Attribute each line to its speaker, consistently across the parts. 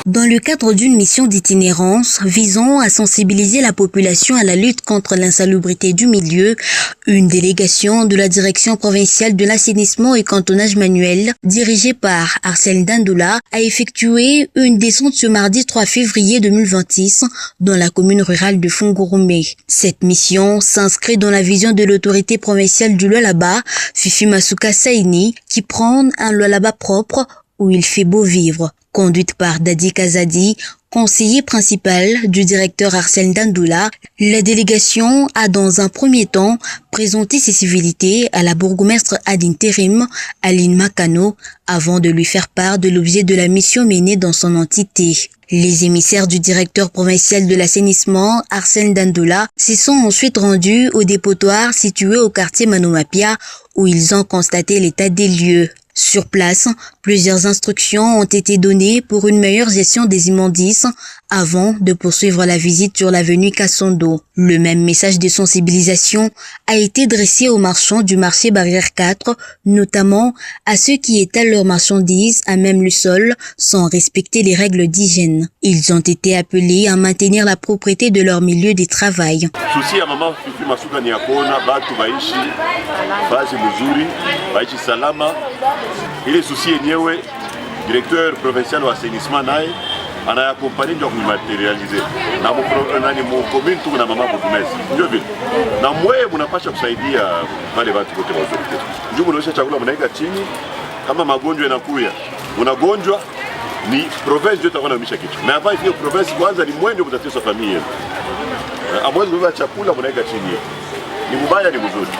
Speaker 1: Dans le cadre d'une mission d'itinérance visant à sensibiliser la population à la lutte contre l'insalubrité du milieu, une délégation de la direction provinciale de l'assainissement et cantonnage manuel, dirigée par Arsène Dandoula, a effectué une descente ce mardi 3 février 2026 dans la commune rurale de Fungurume. Cette mission s'inscrit dans la vision de l'autorité provinciale du Lualaba, Fifi Masuka Saini, qui prône un Lualaba propre où il fait beau vivre. Conduite par Dadi Kazadi, conseiller principal du directeur Arsène Dandoula, la délégation a dans un premier temps présenté ses civilités à la bourgmestre ad intérim, Aline Makano, avant de lui faire part de l'objet de la mission menée dans son entité. Les émissaires du directeur provincial de l'assainissement, Arsène Dandoula, s'y sont ensuite rendus au dépotoir situé au quartier Manomapia, où ils ont constaté l'état des lieux. Sur place, plusieurs instructions ont été données pour une meilleure gestion des immondices avant de poursuivre la visite sur l'avenue Kassondo. Le même message de sensibilisation a été dressé aux marchands du marché Barrière 4, notamment à ceux qui étalent leurs marchandises à même le sol sans respecter les règles d'hygiène. Ils ont été appelés à maintenir la propreté de leur milieu de travail.
Speaker 2: Susi ya mama Fifi Masuka ni ya kuona batu baishi basi mzuri, baishi salama. Ile susi yenyewe directeur provincial wa assainissement naye anayakompani ndio kumaterialize na ni mu commune tu na mama bourgmestre ndio vile na mwewe mnapasha kusaidia wale watu wote wa autorite. Ndio mnaosha chakula mnaika chini, kama magonjwa yanakuya unagonjwa ni province ndio itakuwa inamisha kitu na hapa hiyo province kwanza ni mwendo mtatizo familia ambazo kubeba chakula mnaika chini ni mbaya ni mzuri.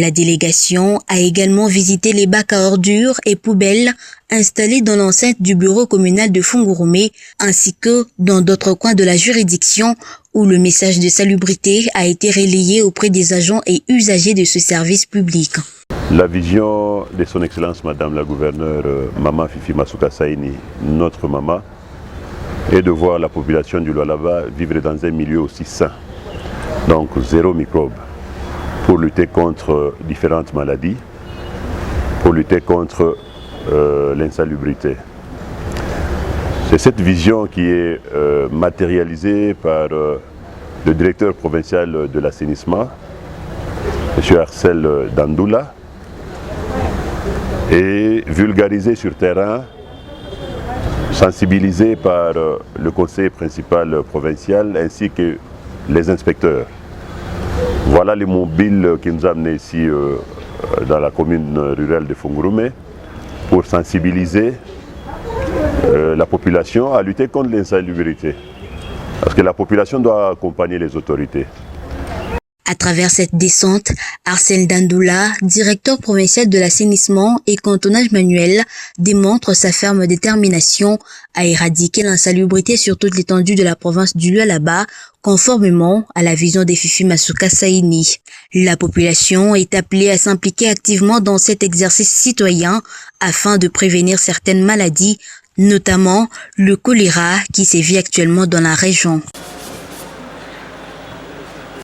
Speaker 1: La délégation a également visité les bacs à ordures et poubelles installés dans l'enceinte du bureau communal de Fungurume ainsi que dans d'autres coins de la juridiction où le message de salubrité a été relayé auprès des agents et usagers de ce service public.
Speaker 2: La vision de son excellence Madame la gouverneure Maman Fifi Masuka Saini, notre maman, est de voir la population du Lualaba vivre dans un milieu aussi sain, donc zéro microbe, pour lutter contre différentes maladies, pour lutter contre l'insalubrité. C'est cette vision qui est matérialisée par le directeur provincial de l'assainissement, M. Arsène Dandoula, et vulgarisée sur terrain, sensibilisée par le conseiller principal provincial ainsi que les inspecteurs. Voilà les mobiles qui nous ont amenés ici dans la commune rurale de Fungurume pour sensibiliser la population à lutter contre l'insalubrité. Parce que la population doit accompagner les autorités.
Speaker 1: À travers cette descente, Arsène Dandoula, directeur provincial de l'assainissement et cantonnage manuel, démontre sa ferme détermination à éradiquer l'insalubrité sur toute l'étendue de la province du Lualaba, conformément à la vision des Fifi Masuka Saini. La population est appelée à s'impliquer activement dans cet exercice citoyen afin de prévenir certaines maladies, notamment le choléra qui sévit actuellement dans la région.